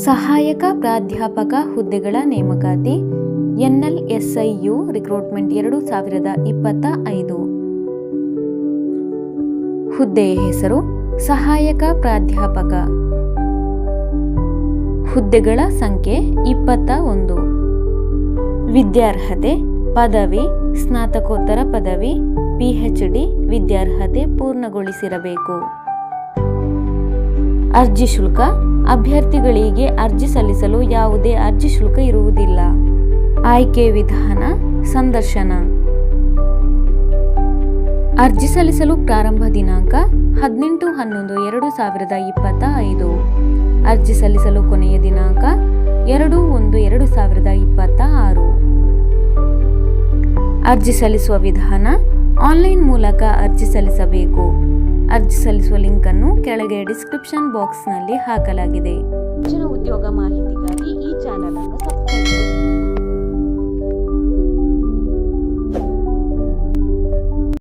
ಸಹಾಯಕ ಪ್ರಾಧ್ಯಾಪಕ ಹುದ್ದೆಗಳ ನೇಮಕಾತಿ NLSIU ರಿಕ್ರೂಟ್ಮೆಂಟ್ 2025. ಹುದ್ದೆಯ ಹೆಸರು ಸಹಾಯಕ ಪ್ರಾಧ್ಯಾಪಕ. ಹುದ್ದೆಗಳ ಸಂಖ್ಯೆ 21. ವಿದ್ಯಾರ್ಹತೆ ಪದವಿ, ಸ್ನಾತಕೋತ್ತರ ಪದವಿ, PhD ವಿದ್ಯಾರ್ಹತೆ ಪೂರ್ಣಗೊಳಿಸಿರಬೇಕು. ಅರ್ಜಿ ಶುಲ್ಕ: ಅಭ್ಯರ್ಥಿಗಳಿಗೆ ಅರ್ಜಿ ಸಲ್ಲಿಸಲು ಯಾವುದೇ ಅರ್ಜಿ ಶುಲ್ಕ ಇರುವುದಿಲ್ಲ. ಆಯ್ಕೆ ವಿಧಾನ: ಸಂದರ್ಶನ. ಅರ್ಜಿ ಸಲ್ಲಿಸಲು ಪ್ರಾರಂಭ ದಿನಾಂಕ 18/11/2025. ಅರ್ಜಿ ಸಲ್ಲಿಸಲು ಕೊನೆಯ ದಿನಾಂಕ 2/1/2026. ಅರ್ಜಿ ಸಲ್ಲಿಸುವ ವಿಧಾನ: ಆನ್ಲೈನ್ ಮೂಲಕ ಅರ್ಜಿ ಸಲ್ಲಿಸಬೇಕು. ಅರ್ಜಿ ಸಲ್ಲಿಸುವ ಲಿಂಕ್ ಅನ್ನು ಕೆಳಗೆ ಡಿಸ್ಕ್ರಿಪ್ಷನ್ ಬಾಕ್ಸ್ನಲ್ಲಿ ಹಾಕಲಾಗಿದೆ. ಹೆಚ್ಚಿನ ಉದ್ಯೋಗ ಮಾಹಿತಿಗಾಗಿ ಈ ಚಾನೆಲ್ ಅನ್ನು ಸಬ್ಸ್ಕ್ರೈಬ್ ಮಾಡಿ.